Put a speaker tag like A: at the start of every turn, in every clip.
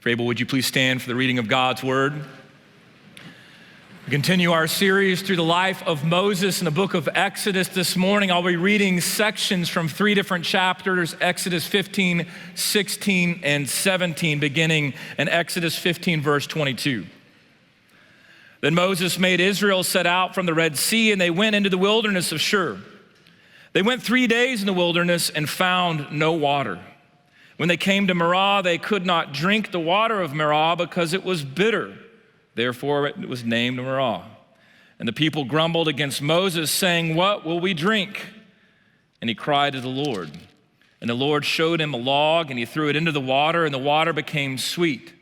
A: Abel, would you please stand for the reading of God's word? We continue our series through the life of Moses in the book of Exodus. This morning, I'll be reading sections from 3 different chapters, Exodus 15, 16, and 17, beginning in Exodus 15, verse 22. Then Moses made Israel set out from the Red Sea, and they went into the wilderness of Shur. They went 3 days in the wilderness and found no water. When they came to Marah, they could not drink the water of Marah because it was bitter. Therefore, it was named Marah. And the people grumbled against Moses, saying, "What will we drink?" And he cried to the Lord. And the Lord showed him a log, and he threw it into the water, and the water became sweet.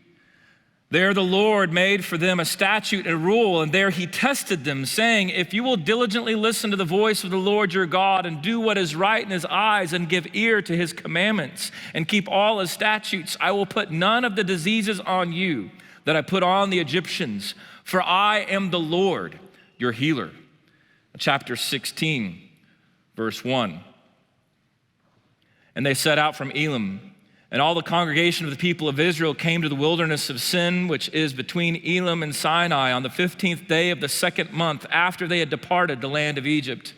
A: There the Lord made for them a statute and a rule, and there he tested them, saying, "If you will diligently listen to the voice of the Lord your God and do what is right in his eyes and give ear to his commandments and keep all his statutes, I will put none of the diseases on you that I put on the Egyptians, for I am the Lord, your healer." Chapter 16, verse 1. And they set out from Elim, and all the congregation of the people of Israel came to the wilderness of Sin, which is between Elim and Sinai, on the 15th day of the 2nd month after they had departed the land of Egypt.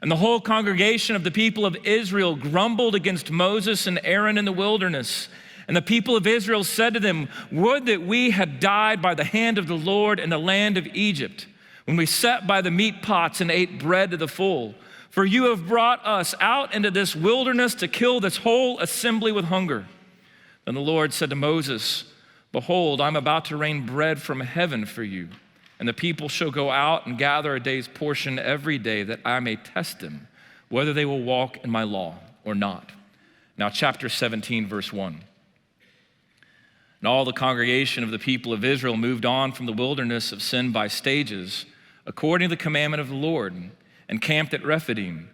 A: And the whole congregation of the people of Israel grumbled against Moses and Aaron in the wilderness. And the people of Israel said to them, "Would that we had died by the hand of the Lord in the land of Egypt, when we sat by the meat pots and ate bread to the full. For you have brought us out into this wilderness to kill this whole assembly with hunger." Then the Lord said to Moses, "Behold, I'm about to rain bread from heaven for you, and the people shall go out and gather a day's portion every day, that I may test them, whether they will walk in my law or not." Now chapter 17, verse 1. And all the congregation of the people of Israel moved on from the wilderness of Sin by stages, according to the commandment of the Lord, and camped at Rephidim.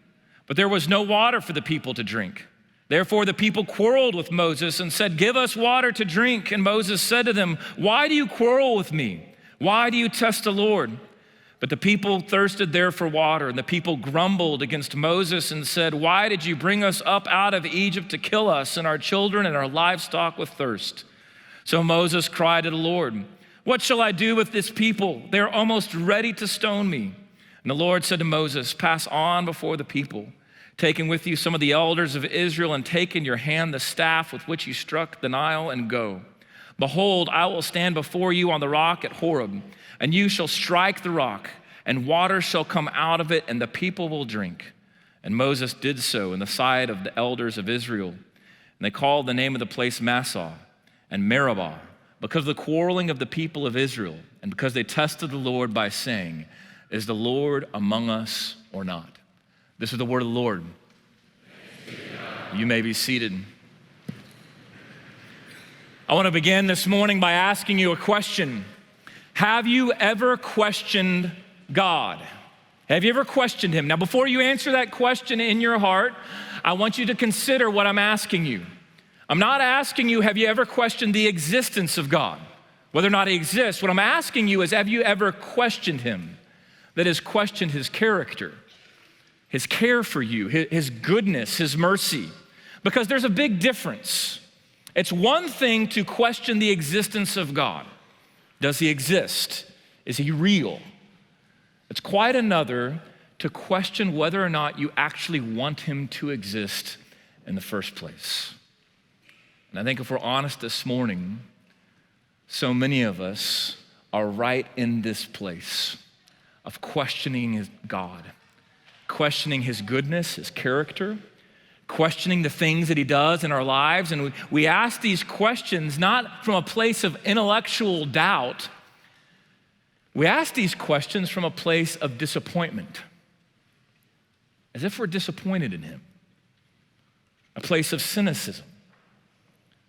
A: But there was no water for the people to drink. Therefore the people quarreled with Moses and said, "Give us water to drink." And Moses said to them, "Why do you quarrel with me? Why do you test the Lord?" But the people thirsted there for water, and the people grumbled against Moses and said, "Why did you bring us up out of Egypt to kill us and our children and our livestock with thirst?" So Moses cried to the Lord, "What shall I do with this people? They are almost ready to stone me." And the Lord said to Moses, "Pass on before the people, taking with you some of the elders of Israel, and take in your hand the staff with which you struck the Nile, and go. Behold, I will stand before you on the rock at Horeb, and you shall strike the rock, and water shall come out of it, and the people will drink." And Moses did so in the sight of the elders of Israel. And they called the name of the place Massah and Meribah, because of the quarreling of the people of Israel, and because they tested the Lord by saying, "Is the Lord among us or not?" This is the word of the Lord. You may be seated. I want to begin this morning by asking you a question. Have you ever questioned God? Have you ever questioned him? Now, before you answer that question in your heart, I want you to consider what I'm asking you. I'm not asking you, have you ever questioned the existence of God, whether or not he exists? What I'm asking you is, have you ever questioned him? That is, questioned his character, his care for you, his goodness, his mercy. Because there's a big difference. It's one thing to question the existence of God. Does he exist? Is he real? It's quite another to question whether or not you actually want him to exist in the first place. And I think if we're honest this morning, so many of us are right in this place of questioning God, questioning his goodness, his character, questioning the things that he does in our lives. And we ask these questions not from a place of intellectual doubt. We ask these questions from a place of disappointment, as if we're disappointed in him, a place of cynicism,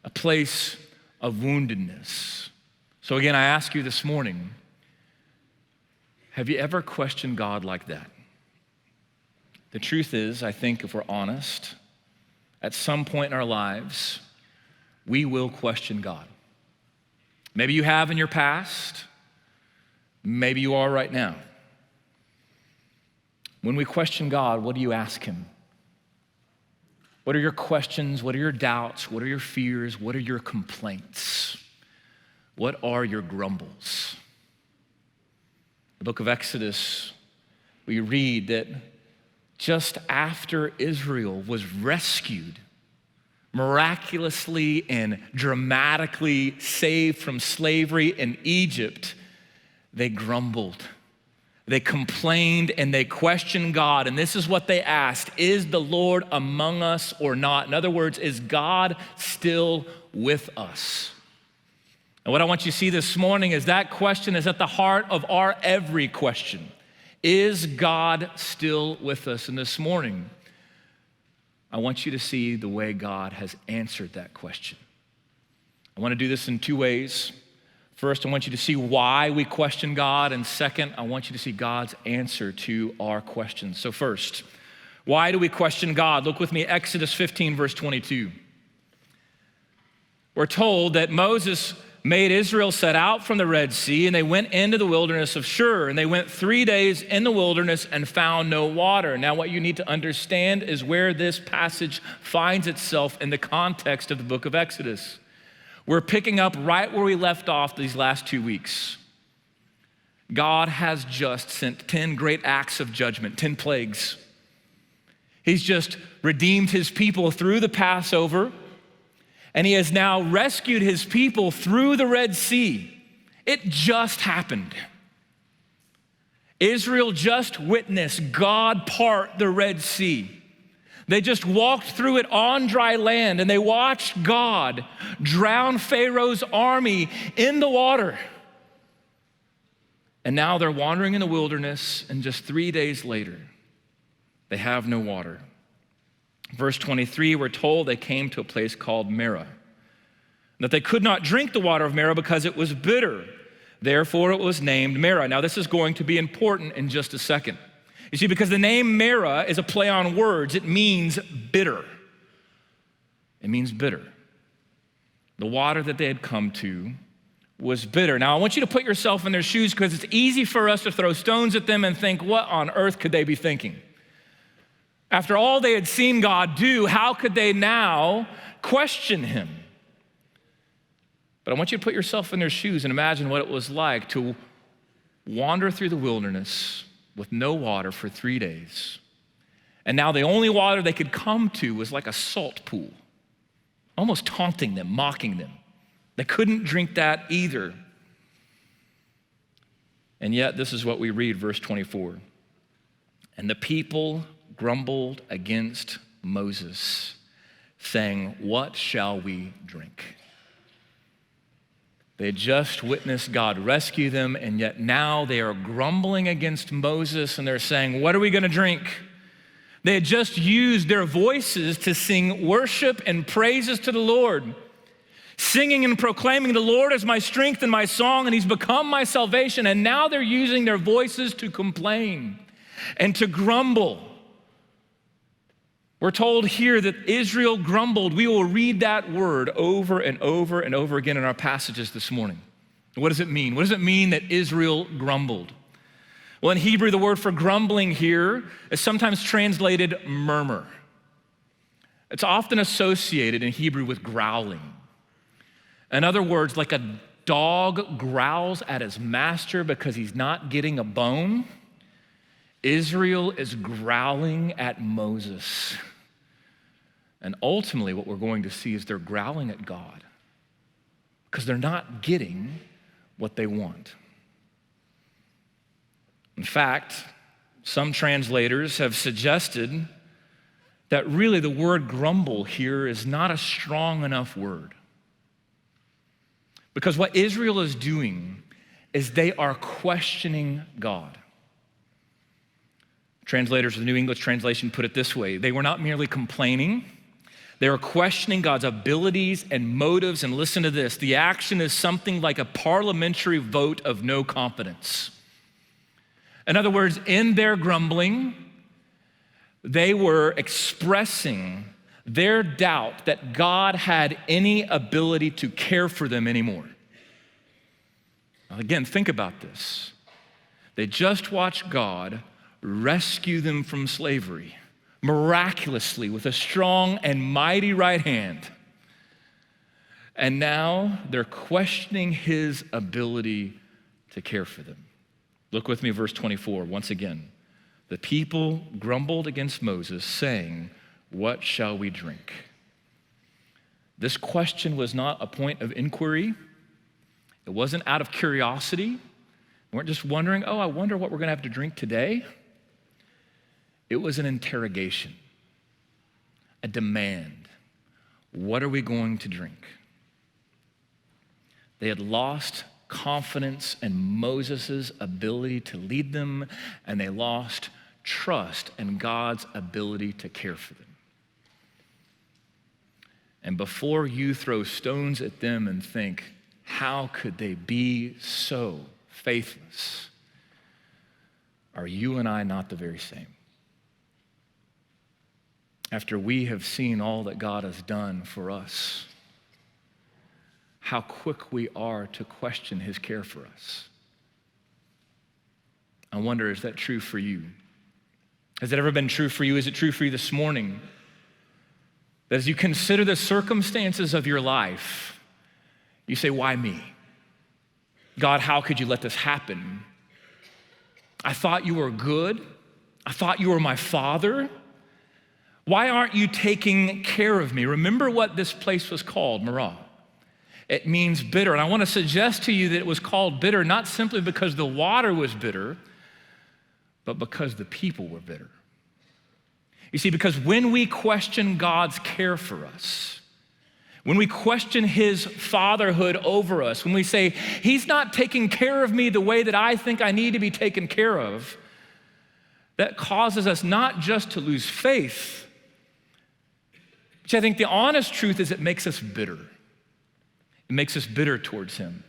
A: a place of woundedness. So again, I ask you this morning, have you ever questioned God like that? The truth is, I think if we're honest, at some point in our lives, we will question God. Maybe you have in your past, maybe you are right now. When we question God, what do you ask him? What are your questions? What are your doubts? What are your fears? What are your complaints? What are your grumbles? The book of Exodus, we read that just after Israel was rescued, miraculously and dramatically saved from slavery in Egypt, they grumbled. They complained and they questioned God. And this is what they asked: is the Lord among us or not? In other words, is God still with us? And what I want you to see this morning is that question is at the heart of our every question. Is God still with us? And this morning, I want you to see the way God has answered that question. I want to do this in two ways. First, I want you to see why we question God. And second, I want you to see God's answer to our questions. So first, why do we question God? Look with me, Exodus 15, verse 22. We're told that Moses made Israel set out from the Red Sea, and they went into the wilderness of Shur, and they went 3 days in the wilderness and found no water. Now, what you need to understand is where this passage finds itself in the context of the book of Exodus. We're picking up right where we left off these last 2 weeks. God has just sent 10 great acts of judgment, 10 plagues. He's just redeemed his people through the Passover, and he has now rescued his people through the Red Sea. It just happened. Israel just witnessed God part the Red Sea. They just walked through it on dry land, and they watched God drown Pharaoh's army in the water. And now they're wandering in the wilderness, and just 3 days later, they have no water. Verse 23, we're told they came to a place called Marah, that they could not drink the water of Marah because it was bitter. Therefore, it was named Marah. Now, this is going to be important in just a second. You see, because the name Marah is a play on words, it means bitter. It means bitter. The water that they had come to was bitter. Now, I want you to put yourself in their shoes, because it's easy for us to throw stones at them and think, what on earth could they be thinking? After all they had seen God do, how could they now question him? But I want you to put yourself in their shoes and imagine what it was like to wander through the wilderness with no water for 3 days. And now the only water they could come to was like a salt pool, almost taunting them, mocking them. They couldn't drink that either. And yet, this is what we read, verse 24. And the people grumbled against Moses, saying, what shall we drink? They had just witnessed God rescue them, and yet now they are grumbling against Moses, and they're saying, what are we going to drink? They had just used their voices to sing worship and praises to the Lord, singing and proclaiming, the Lord is my strength and my song, and he's become my salvation. And now they're using their voices to complain and to grumble. We're told here that Israel grumbled. We will read that word over and over and over again in our passages this morning. What does it mean? What does it mean that Israel grumbled? Well, in Hebrew, the word for grumbling here is sometimes translated murmur. It's often associated in Hebrew with growling. In other words, like a dog growls at his master because he's not getting a bone, Israel is growling at Moses. And ultimately, what we're going to see is they're growling at God because they're not getting what they want. In fact, some translators have suggested that really the word grumble here is not a strong enough word. Because what Israel is doing is they are questioning God. Translators of the New English Translation put it this way: they were not merely complaining, they were questioning God's abilities and motives. And listen to this, the action is something like a parliamentary vote of no confidence. In other words, in their grumbling, they were expressing their doubt that God had any ability to care for them anymore. Now again, think about this. They just watched God rescue them from slavery, miraculously with a strong and mighty right hand. And now they're questioning his ability to care for them. Look with me, verse 24, once again. The people grumbled against Moses, saying, "What shall we drink?" This question was not a point of inquiry. It wasn't out of curiosity. They weren't just wondering, I wonder what we're going to have to drink today. It was an interrogation, a demand. What are we going to drink? They had lost confidence in Moses' ability to lead them, and they lost trust in God's ability to care for them. And before you throw stones at them and think, how could they be so faithless? Are you and I not the very same? After we have seen all that God has done for us, how quick we are to question his care for us. I wonder, is that true for you? Has it ever been true for you? Is it true for you this morning? That as you consider the circumstances of your life, you say, why me? God, how could you let this happen? I thought you were good. I thought you were my father. Why aren't you taking care of me? Remember what this place was called, Merah. It means bitter. And I want to suggest to you that it was called bitter not simply because the water was bitter, but because the people were bitter. You see, because when we question God's care for us, when we question his fatherhood over us, when we say, he's not taking care of me the way that I think I need to be taken care of, that causes us not just to lose faith, which I think the honest truth is it makes us bitter. It makes us bitter towards him.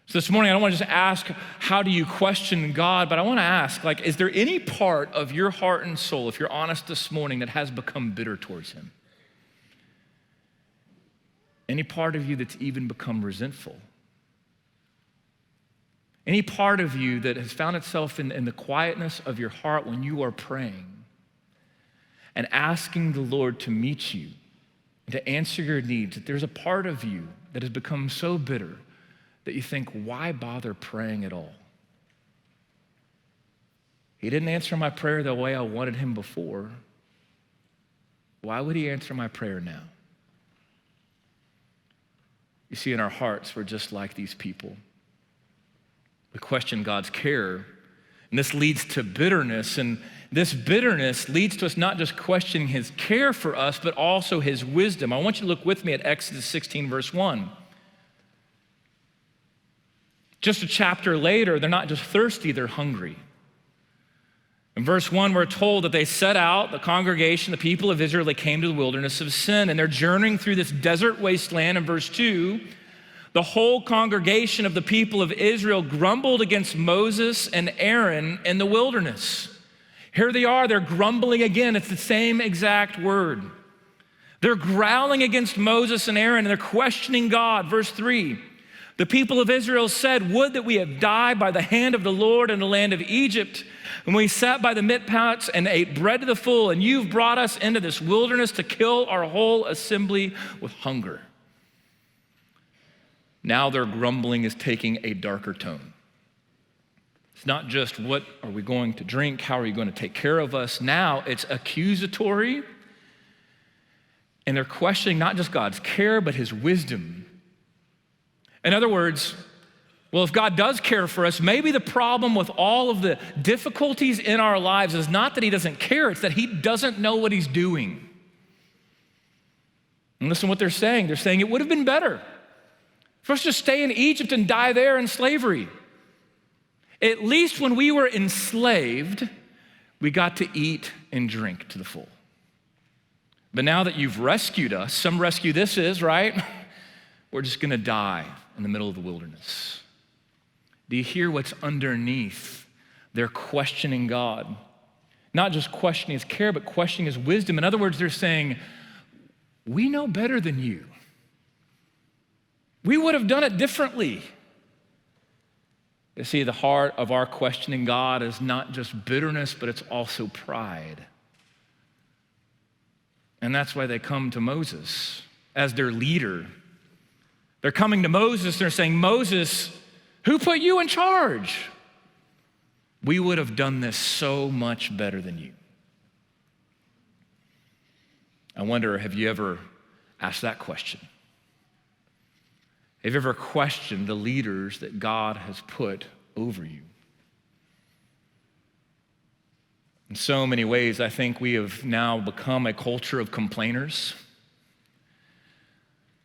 A: So this morning, I don't want to just ask, how do you question God? But I want to ask, is there any part of your heart and soul, if you're honest this morning, that has become bitter towards him? Any part of you that's even become resentful? Any part of you that has found itself in the quietness of your heart when you are praying and asking the Lord to meet you and to answer your needs, that there's a part of you that has become so bitter that you think, why bother praying at all? He didn't answer my prayer the way I wanted him before. Why would he answer my prayer now? You see, in our hearts, we're just like these people. We question God's care, and this leads to bitterness, and this bitterness leads to us not just questioning his care for us, but also his wisdom. I want you to look with me at Exodus 16, verse 1. Just a chapter later, they're not just thirsty, they're hungry. In verse 1, we're told that they set out, the congregation, the people of Israel, they came to the wilderness of Sin, and they're journeying through this desert wasteland. In verse 2, the whole congregation of the people of Israel grumbled against Moses and Aaron in the wilderness. Here they are, they're grumbling again. It's the same exact word. They're growling against Moses and Aaron, and they're questioning God. Verse 3, the people of Israel said, would that we had died by the hand of the Lord in the land of Egypt, when we sat by the mikpots and ate bread to the full, and you've brought us into this wilderness to kill our whole assembly with hunger. Now their grumbling is taking a darker tone. It's not just what are we going to drink, how are you going to take care of us? Now it's accusatory, and they're questioning not just God's care, but his wisdom. In other words, well, if God does care for us, maybe the problem with all of the difficulties in our lives is not that he doesn't care, it's that he doesn't know what he's doing. And listen to what they're saying. They're saying it would have been better for us to stay in Egypt and die there in slavery. At least when we were enslaved, we got to eat and drink to the full. But now that you've rescued us, some rescue this is, right? We're just gonna die in the middle of the wilderness. Do you hear what's underneath their questioning God? Not just questioning his care, but questioning his wisdom. In other words, they're saying, we know better than you. We would have done it differently. You see, the heart of our questioning God is not just bitterness, but it's also pride. And that's why they come to Moses as their leader. They're coming to Moses, they're saying, Moses, who put you in charge? We would have done this so much better than you. I wonder, have you ever asked that question? Have you ever questioned the leaders that God has put over you? In so many ways, I think we have now become a culture of complainers,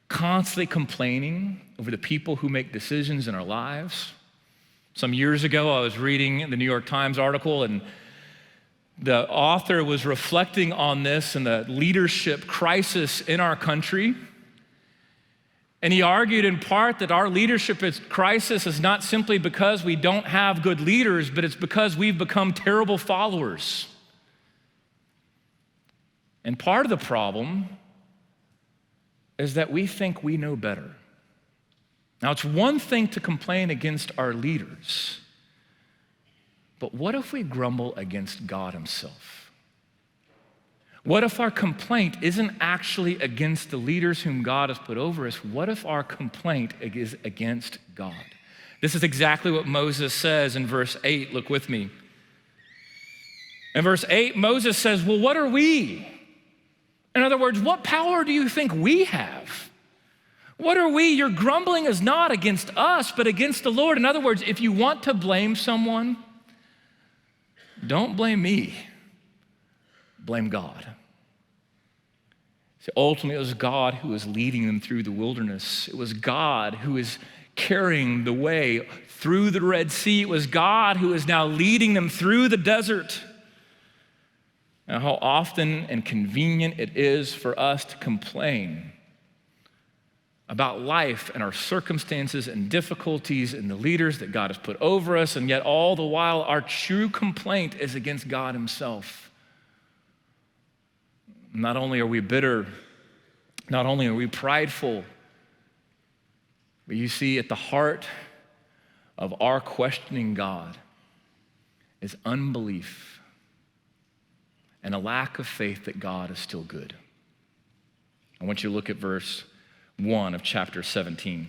A: constantly complaining over the people who make decisions in our lives. Some years ago, I was reading the New York Times article, and the author was reflecting on this and the leadership crisis in our country. And he argued in part that our leadership crisis is not simply because we don't have good leaders, but it's because we've become terrible followers. And part of the problem is that we think we know better. Now, it's one thing to complain against our leaders, but what if we grumble against God himself? What if our complaint isn't actually against the leaders whom God has put over us? What if our complaint is against God? This is exactly what Moses says in verse 8. Look with me. In verse 8, Moses says, well, what are we? In other words, what power do you think we have? What are we? Your grumbling is not against us, but against the Lord. In other words, if you want to blame someone, don't blame me. Blame God. See, ultimately, it was God who was leading them through the wilderness. It was God who is carrying the way through the Red Sea. It was God who is now leading them through the desert. Now, how often and convenient it is for us to complain about life and our circumstances and difficulties and the leaders that God has put over us, and yet all the while our true complaint is against God himself. Not only are we bitter, not only are we prideful, but you see, at the heart of our questioning God is unbelief and a lack of faith that God is still good. I want you to look at verse 1 of chapter 17.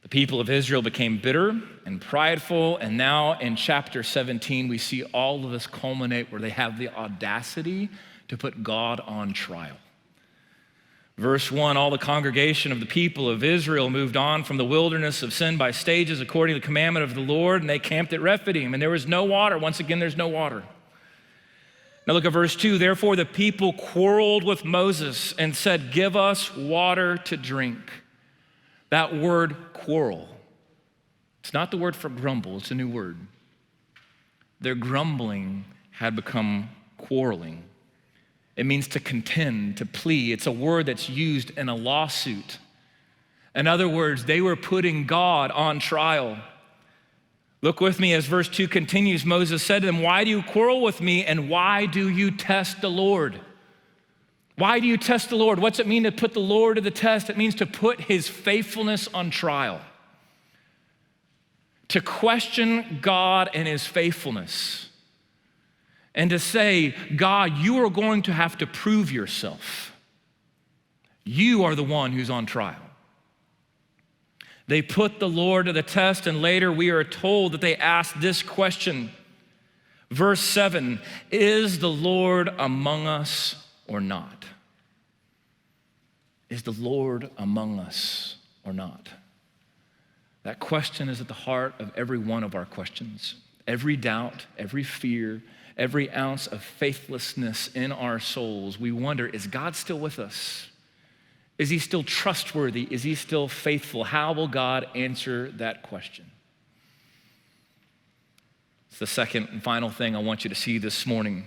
A: The people of Israel became bitter and prideful, and now in chapter 17, we see all of this culminate where they have the audacity to put God on trial. Verse 1, all the congregation of the people of Israel moved on from the wilderness of sin by stages according to the commandment of the Lord, and they camped at Rephidim, and there was no water. Once again, there's no water. Now look at verse 2. Therefore the people quarreled with Moses and said, give us water to drink. That word quarrel, it's not the word for grumble, it's a new word. Their grumbling had become quarreling. It means to contend, to plea. It's a word that's used in a lawsuit. In other words, they were putting God on trial. Look with me as verse 2 continues. Moses said to them, why do you quarrel with me, and why do you test the Lord? Why do you test the Lord? What's it mean to put the Lord to the test? It means to put his faithfulness on trial. To question God and his faithfulness. And to say, God, you are going to have to prove yourself. You are the one who's on trial. They put the Lord to the test, and later we are told that they asked this question. Verse 7, is the Lord among us or not? Is the Lord among us or not? That question is at the heart of every one of our questions. Every doubt, every fear, every ounce of faithlessness in our souls, we wonder, is God still with us? Is he still trustworthy? Is he still faithful? How will God answer that question? It's the second and final thing I want you to see this morning.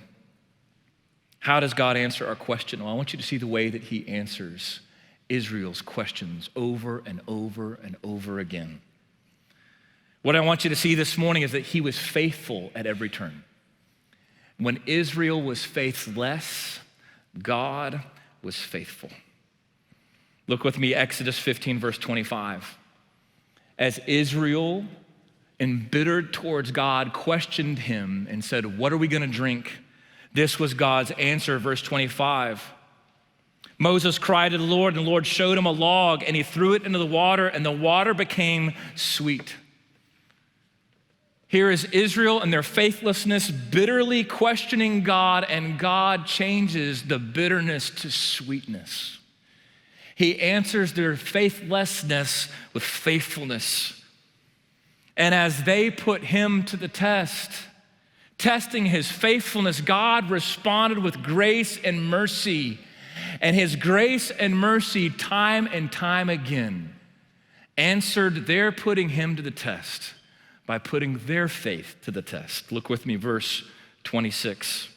A: How does God answer our question? Well, I want you to see the way that he answers Israel's questions over and over and over again. What I want you to see this morning is that he was faithful at every turn. When Israel was faithless, God was faithful. Look with me, Exodus 15, verse 25. As Israel, embittered towards God, questioned him and said, what are we going to drink? This was God's answer, verse 25. Moses cried to the Lord, and the Lord showed him a log, and he threw it into the water, and the water became sweet. Here is Israel and their faithlessness, bitterly questioning God, and God changes the bitterness to sweetness. He answers their faithlessness with faithfulness. And as they put him to the test, testing his faithfulness, God responded with grace and mercy. And his grace and mercy, time and time again, answered their putting him to the test by putting their faith to the test. Look with me, verse 26.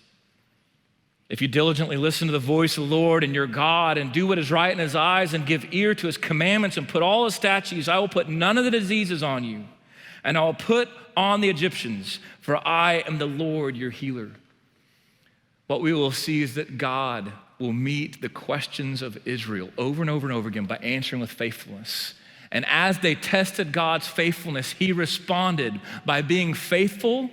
A: If you diligently listen to the voice of the Lord and your God and do what is right in his eyes and give ear to his commandments and put all his statutes, I will put none of the diseases on you, and I will put on the Egyptians, for I am the Lord your healer. What we will see is that God will meet the questions of Israel over and over and over again by answering with faithfulness. And as they tested God's faithfulness, he responded by being faithful,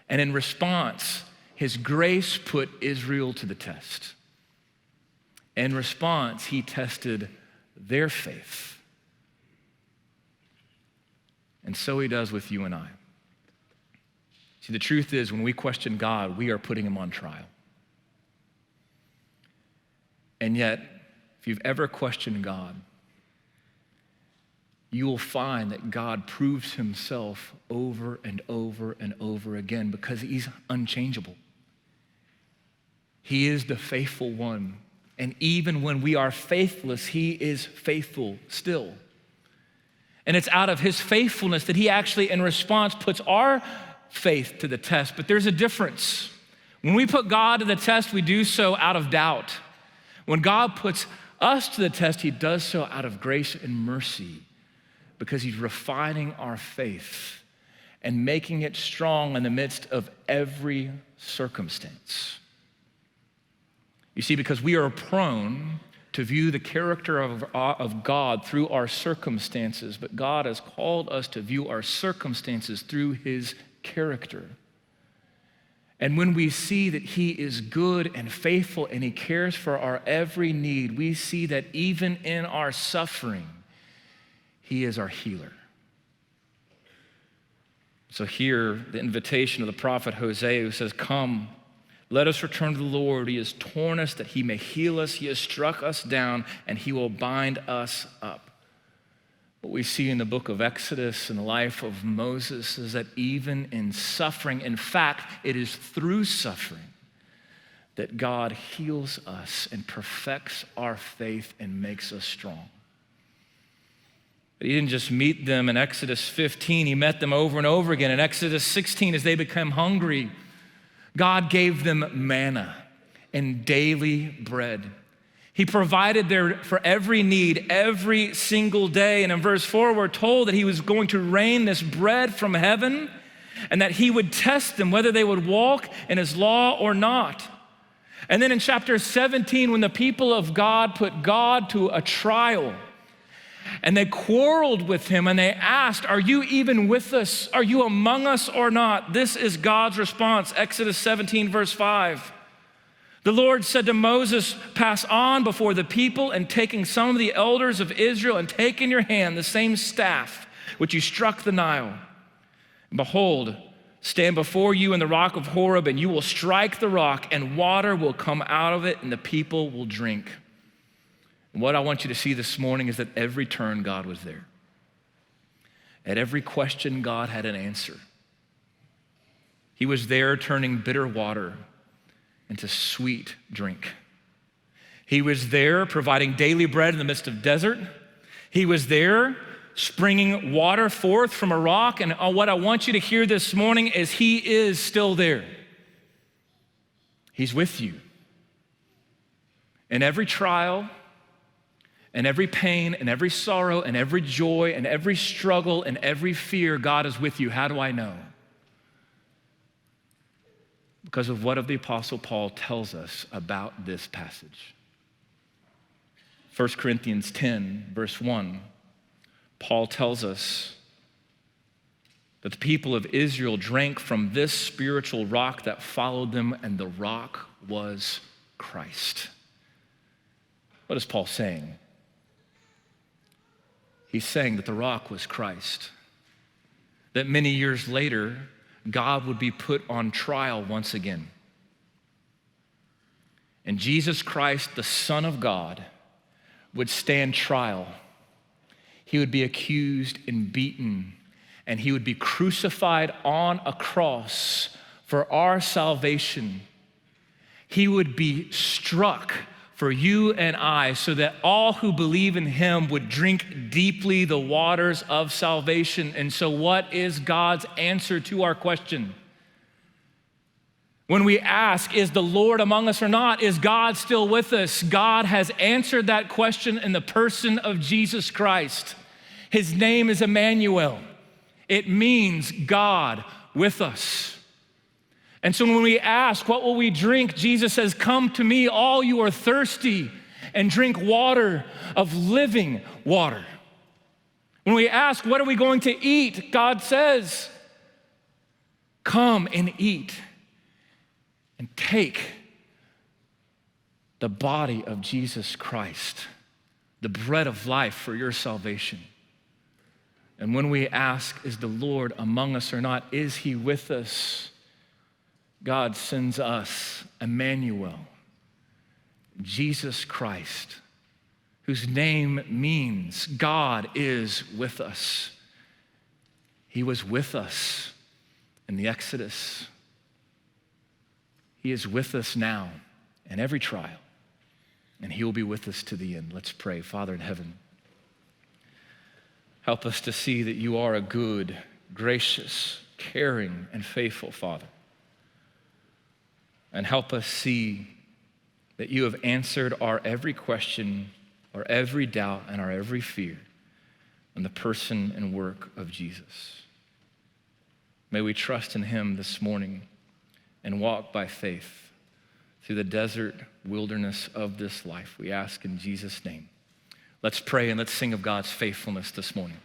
A: and in response, his grace put Israel to the test. In response, he tested their faith. And so he does with you and I. See, the truth is, when we question God, we are putting him on trial. And yet, if you've ever questioned God, you will find that God proves himself over and over and over again because he's unchangeable. He is the faithful one. And even when we are faithless, he is faithful still. And it's out of his faithfulness that he actually, in response, puts our faith to the test. But there's a difference. When we put God to the test, we do so out of doubt. When God puts us to the test, he does so out of grace and mercy, because he's refining our faith and making it strong in the midst of every circumstance. You see, because we are prone to view the character of God through our circumstances, but God has called us to view our circumstances through his character. And when we see that he is good and faithful and he cares for our every need, we see that even in our suffering, he is our healer. So here, the invitation of the prophet Hosea, who says, "Come, let us return to the Lord. He has torn us that he may heal us. He has struck us down and he will bind us up." What we see in the book of Exodus and the life of Moses is that even in suffering, in fact, it is through suffering that God heals us and perfects our faith and makes us strong. But he didn't just meet them in Exodus 15, he met them over and over again. In Exodus 16, as they became hungry, God gave them manna and daily bread. He provided for every need every single day. And in verse 4, we're told that he was going to rain this bread from heaven and that he would test them whether they would walk in his law or not. And then in chapter 17, when the people of God put God to a trial, and they quarreled with him and they asked, "Are you even with us? Are you among us or not?" This is God's response, Exodus 17, verse 5. The Lord said to Moses, "Pass on before the people, and taking some of the elders of Israel, and take in your hand the same staff which you struck the Nile. And behold, stand before you in the rock of Horeb, and you will strike the rock, and water will come out of it, and the people will drink." And what I want you to see this morning is that every turn, God was there. At every question, God had an answer. He was there turning bitter water into sweet drink. He was there providing daily bread in the midst of desert. He was there springing water forth from a rock. And what I want you to hear this morning is he is still there. He's with you. In every trial, and every pain, and every sorrow, and every joy, and every struggle, and every fear, God is with you. How do I know? Because of what the Apostle Paul tells us about this passage. 1 Corinthians 10, verse 1, Paul tells us that the people of Israel drank from this spiritual rock that followed them, and the rock was Christ. What is Paul saying? He's saying that the rock was Christ, that many years later, God would be put on trial once again. And Jesus Christ, the Son of God, would stand trial. He would be accused and beaten, and he would be crucified on a cross for our salvation. He would be struck for you and I, so that all who believe in him would drink deeply the waters of salvation. And so what is God's answer to our question? When we ask, is the Lord among us or not? Is God still with us? God has answered that question in the person of Jesus Christ. His name is Emmanuel. It means God with us. And so when we ask, what will we drink? Jesus says, come to me, all you are thirsty, and drink water of living water. When we ask, what are we going to eat? God says, come and eat and take the body of Jesus Christ, the bread of life for your salvation. And when we ask, is the Lord among us or not? Is he with us? God sends us Emmanuel, Jesus Christ, whose name means God is with us. He was with us in the Exodus. He is with us now in every trial, and he will be with us to the end. Let's pray. Father in heaven, help us to see that you are a good, gracious, caring, and faithful Father. And help us see that you have answered our every question, our every doubt, and our every fear in the person and work of Jesus. May we trust in him this morning and walk by faith through the desert wilderness of this life. We ask in Jesus' name. Let's pray and let's sing of God's faithfulness this morning.